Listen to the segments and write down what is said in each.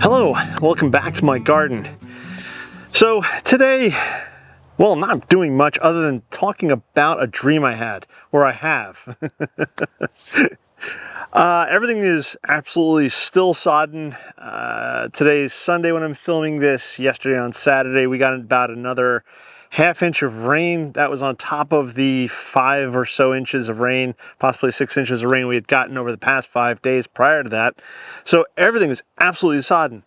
Hello, welcome back to my garden. So today, well, I'm not doing much other than talking about a dream I had, or I have. Everything is absolutely still sodden. Today's Sunday when I'm filming this. Yesterday on Saturday we got about another ½ inch of rain. That was on top of the 5 or so inches of rain, possibly 6 inches of rain we had gotten over the past 5 days prior to that. So everything is absolutely sodden.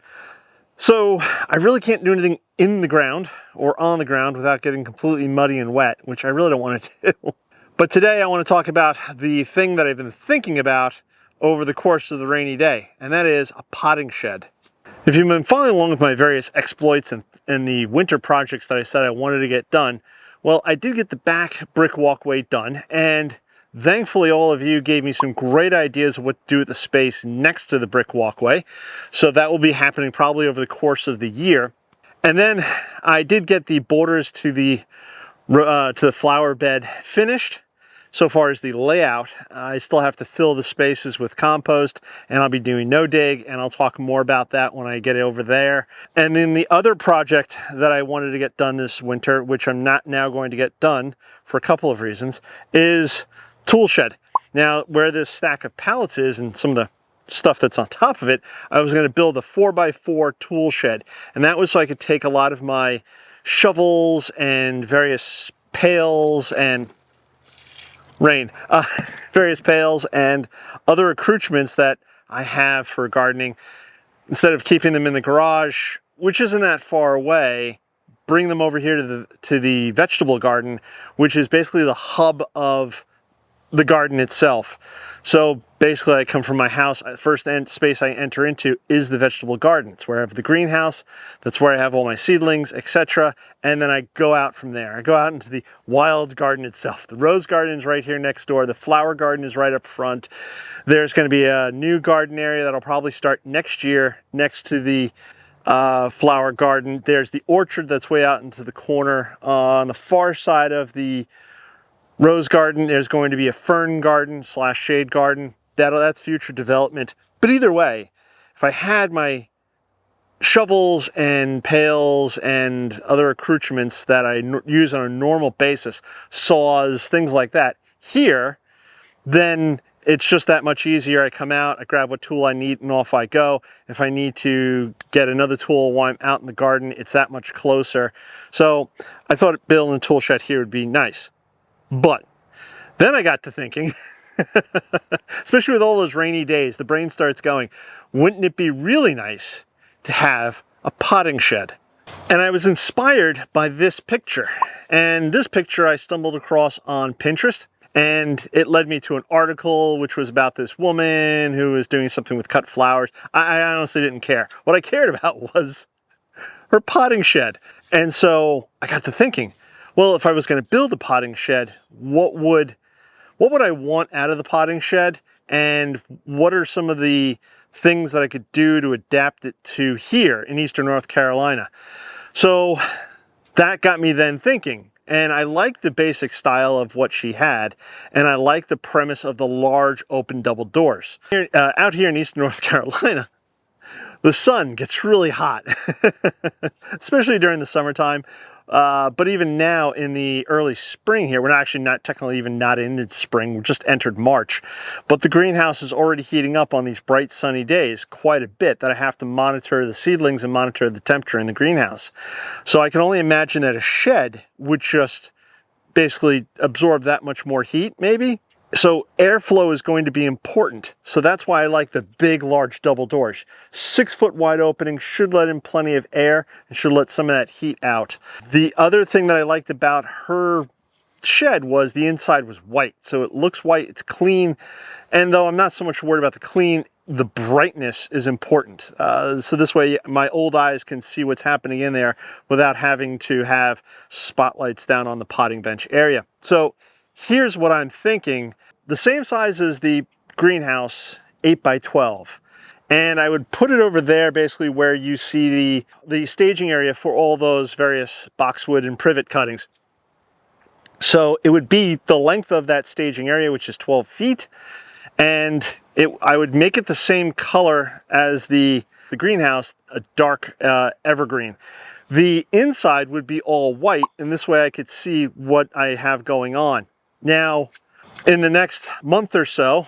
So I really can't do anything in the ground or on the ground without getting completely muddy and wet, which I really don't want to do. But today I want to talk about the thing that I've been thinking about over the course of the rainy day, and that is a potting shed. If you've been following along with my various exploits and the winter projects that I said I wanted to get done, well, I did get the back brick walkway done, and thankfully all of you gave me some great ideas of what to do with the space next to the brick walkway. So that will be happening probably over the course of the year. And then I did get the borders to the flower bed finished. So far as the layout, I still have to fill the spaces with compost, and I'll be doing no dig, and I'll talk more about that when I get over there. And then the other project that I wanted to get done this winter, which I'm not now going to get done for a couple of reasons, is tool shed. Now, where this stack of pallets is and some of the stuff that's on top of it, I was going to build a 4x4 tool shed, and that was so I could take a lot of my shovels and various pails and various pails and other accoutrements that I have for gardening. Instead of keeping them in the garage, which isn't that far away, bring them over here to the vegetable garden, which is basically the hub of the garden itself. So basically I come from my house, the first space I enter into is the vegetable garden. It's where I have the greenhouse, that's where I have all my seedlings, etc. And then I go out from there. I go out into the wild garden itself. The rose garden is right here next door. The flower garden is right up front. There's going to be a new garden area that'll probably start next year next to the flower garden. There's the orchard that's way out into the corner. On the far side of the rose garden, there's going to be a fern garden / shade garden. That's future development. But either way, if I had my shovels and pails and other accoutrements that I use on a normal basis, saws, things like that, here, then it's just that much easier. I come out, I grab what tool I need, and off I go. If I need to get another tool while I'm out in the garden, it's that much closer. So I thought building a tool shed here would be nice. But then I got to thinking, especially with all those rainy days, the brain starts going, wouldn't it be really nice to have a potting shed? And I was inspired by this picture. And this picture I stumbled across on Pinterest, and it led me to an article which was about this woman who was doing something with cut flowers. I honestly didn't care. What I cared about was her potting shed. And so I got to thinking, well, if I was going to build a potting shed, what would I want out of the potting shed? And what are some of the things that I could do to adapt it to here in Eastern North Carolina? So that got me then thinking. And I like the basic style of what she had, and I like the premise of the large open double doors. Out here in Eastern North Carolina, the sun gets really hot, especially during the summertime. But even now in the early spring here, we're actually not technically even not into spring, we just entered March, but the greenhouse is already heating up on these bright sunny days quite a bit that I have to monitor the seedlings and monitor the temperature in the greenhouse. So I can only imagine that a shed would just basically absorb that much more heat, maybe. So airflow is going to be important. So that's why I like the big, large double doors. 6-foot wide opening should let in plenty of air and should let some of that heat out. The other thing that I liked about her shed was the inside was white. So it looks white, it's clean. And though I'm not so much worried about the clean, the brightness is important. So this way my old eyes can see what's happening in there without having to have spotlights down on the potting bench area. So here's what I'm thinking. The same size as the greenhouse, 8x12. And I would put it over there basically where you see the staging area for all those various boxwood and privet cuttings. So it would be the length of that staging area, which is 12 feet. And I would make it the same color as the the greenhouse a dark evergreen. The inside would be all white, and this way I could see what I have going on. Now, in the next month or so,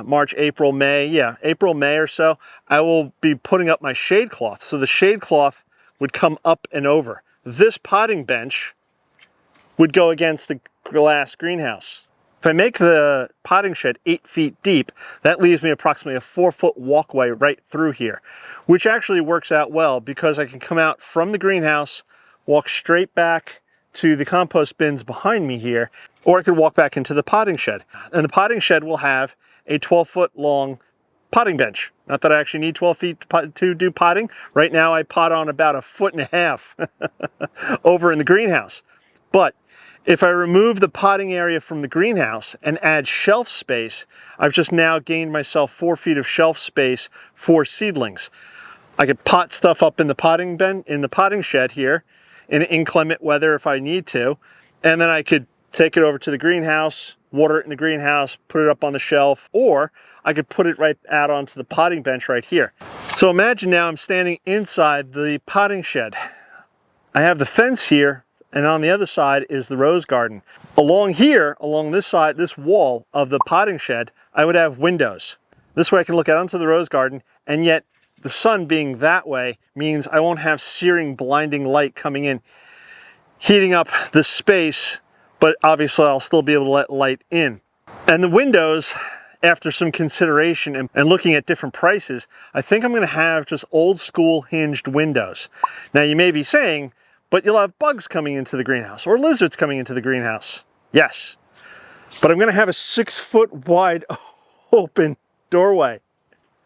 March, April, May, April, May or so, I will be putting up my shade cloth. So the shade cloth would come up and over. This potting bench would go against the glass greenhouse. If I make the potting shed 8 feet deep, that leaves me approximately a 4-foot walkway right through here, which actually works out well because I can come out from the greenhouse, walk straight back to the compost bins behind me here, or I could walk back into the potting shed. And the potting shed will have a 12-foot long potting bench. Not that I actually need 12 feet to do potting. Right now I pot on about 1.5 feet over in the greenhouse. But if I remove the potting area from the greenhouse and add shelf space, I've just now gained myself 4 feet of shelf space for seedlings. I could pot stuff up in the potting shed here in inclement weather if I need to, and then I could take it over to the greenhouse, water it in the greenhouse, put it up on the shelf, or I could put it right out onto the potting bench right here. So imagine now I'm standing inside the potting shed. I have the fence here, and on the other side is the rose garden. Along here, along this side, this wall of the potting shed, I would have windows. This way I can look out onto the rose garden, and yet the sun being that way means I won't have searing, blinding light coming in, heating up the space, but obviously I'll still be able to let light in. And the windows, after some consideration and looking at different prices, I think I'm gonna have just old school hinged windows. Now you may be saying, but you'll have bugs coming into the greenhouse or lizards coming into the greenhouse. Yes, but I'm gonna have a 6-foot wide open doorway.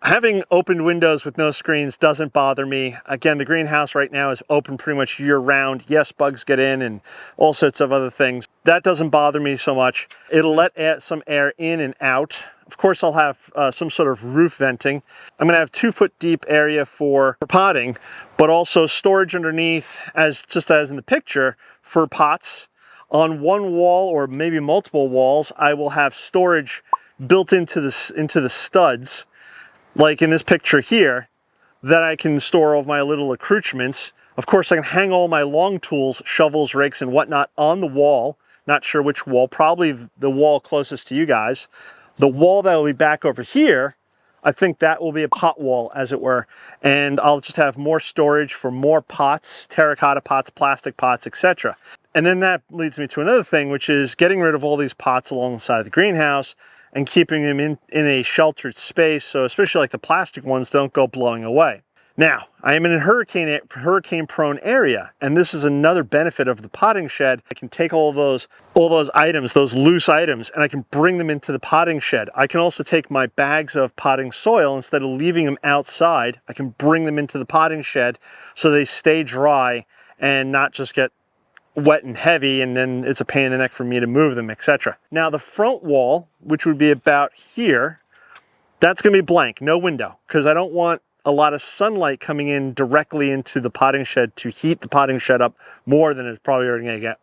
Having opened windows with no screens doesn't bother me. Again, the greenhouse right now is open pretty much year round. Yes, bugs get in and all sorts of other things. That doesn't bother me so much. It'll let some air in and out. Of course, I'll have some sort of roof venting. I'm gonna have 2-foot deep area for potting, but also storage underneath, just as in the picture, for pots. On one wall or maybe multiple walls, I will have storage built into the studs, like in this picture here, that I can store all of my little accoutrements. Of course, I can hang all my long tools, shovels, rakes, and whatnot on the wall. Not sure which wall, probably the wall closest to you guys. The wall that will be back over here, I think that will be a pot wall, as it were. And I'll just have more storage for more pots, terracotta pots, plastic pots, etc. And then that leads me to another thing, which is getting rid of all these pots alongside the greenhouse and keeping them in a sheltered space, so especially like the plastic ones don't go blowing away. Now, I am in a hurricane-prone area, and this is another benefit of the potting shed. I can take all those items, those loose items, and I can bring them into the potting shed. I can also take my bags of potting soil, instead of leaving them outside, I can bring them into the potting shed so they stay dry and not just get wet and heavy, and then it's a pain in the neck for me to move them, etc. Now the front wall, which would be about here, that's going to be blank, no window, because I don't want a lot of sunlight coming in directly into the potting shed to heat the potting shed up more than it's probably already going to get.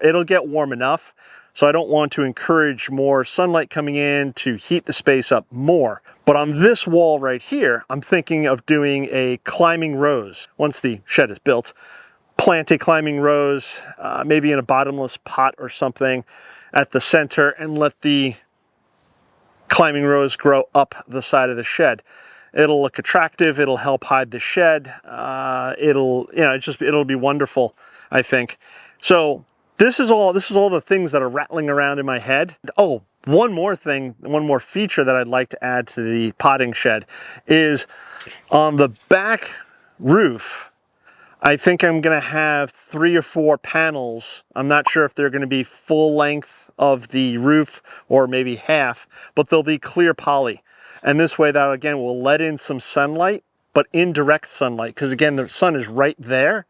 It'll get warm enough, so I don't want to encourage more sunlight coming in to heat the space up more. But on this wall right here, I'm thinking of doing a climbing rose. Once the shed is built, plant a climbing rose, maybe in a bottomless pot or something at the center, and let the climbing rose grow up the side of the shed. It'll look attractive, it'll help hide the shed, it'll be wonderful, I think. So this is all the things that are rattling around in my head. Oh, one more thing, one more feature that I'd like to add to the potting shed is on the back roof, I think I'm gonna have 3 or 4 panels. I'm not sure if they're gonna be full length of the roof or maybe half, but they'll be clear poly. And this way that again will let in some sunlight, but indirect sunlight, because again the sun is right there.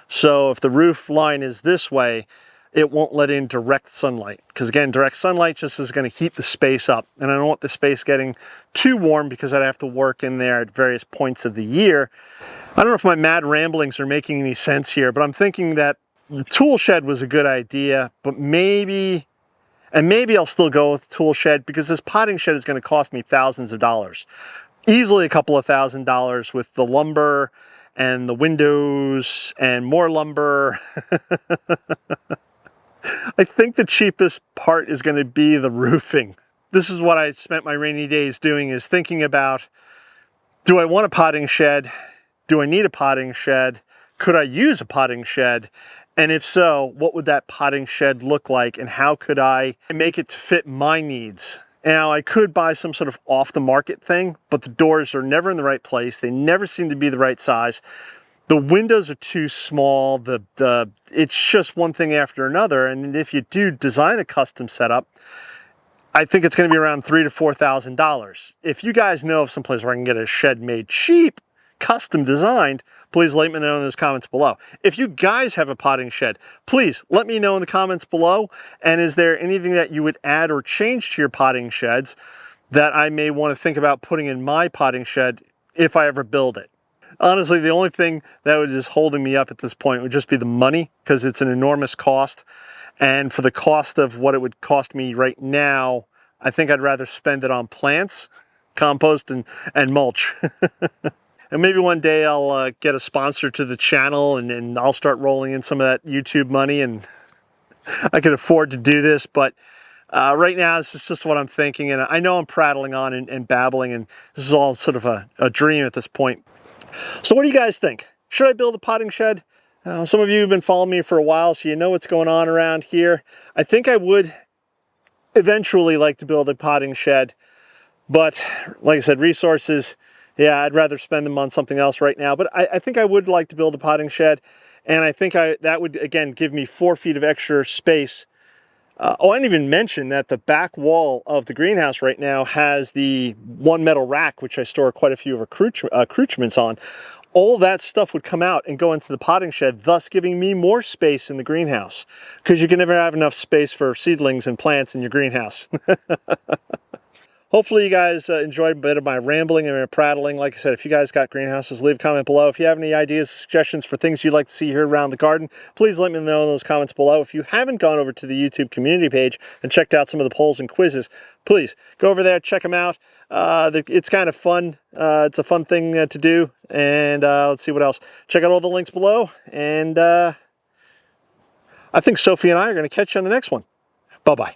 So if the roof line is this way, it won't let in direct sunlight, because again direct sunlight just is going to heat the space up, and I don't want the space getting too warm because I'd have to work in there at various points of the year. I don't know if my mad ramblings are making any sense here, but I'm thinking that the tool shed was a good idea, but maybe I'll still go with the tool shed, because this potting shed is going to cost me thousands of dollars. easily a couple of $1,000s with the lumber and the windows and more lumber. I think the cheapest part is going to be the roofing. This is what I spent my rainy days doing, is thinking about, do I want a potting shed? Do I need a potting shed? Could I use a potting shed? And if so, what would that potting shed look like, and how could I make it to fit my needs? Now, I could buy some sort of off-the-market thing, but the doors are never in the right place. They never seem to be the right size. The windows are too small. It's just one thing after another. And if you do design a custom setup, I think it's going to be around $3,000 to $4,000. If you guys know of some place where I can get a shed made cheap, custom designed, please let me know in those comments below. If you guys have a potting shed, please let me know in the comments below. And is there anything that you would add or change to your potting sheds that I may want to think about putting in my potting shed if I ever build it? Honestly, the only thing that is holding me up at this point would just be the money, because it's an enormous cost. And for the cost of what it would cost me right now, I think I'd rather spend it on plants, compost, and mulch. And maybe one day I'll get a sponsor to the channel, and I'll start rolling in some of that YouTube money, and I can afford to do this. But right now, this is just what I'm thinking. And I know I'm prattling on and babbling, and this is all sort of a dream at this point. So what do you guys think? Should I build a potting shed? Some of you have been following me for a while, so you know what's going on around here. I think I would eventually like to build a potting shed, but like I said, resources, yeah, I'd rather spend them on something else right now. But I think I would like to build a potting shed, and I think that would, again, give me 4 feet of extra space. I didn't even mention that the back wall of the greenhouse right now has the one metal rack, which I store quite a few of accoutrements on. All that stuff would come out and go into the potting shed, thus giving me more space in the greenhouse, because you can never have enough space for seedlings and plants in your greenhouse. Hopefully you guys enjoyed a bit of my rambling and my prattling. Like I said, if you guys got greenhouses, leave a comment below. If you have any ideas, suggestions for things you'd like to see here around the garden, please let me know in those comments below. If you haven't gone over to the YouTube community page and checked out some of the polls and quizzes, please go over there, check them out. It's kind of fun. It's a fun thing to do. And let's see what else. Check out all the links below. And I think Sophie and I are going to catch you on the next one. Bye-bye.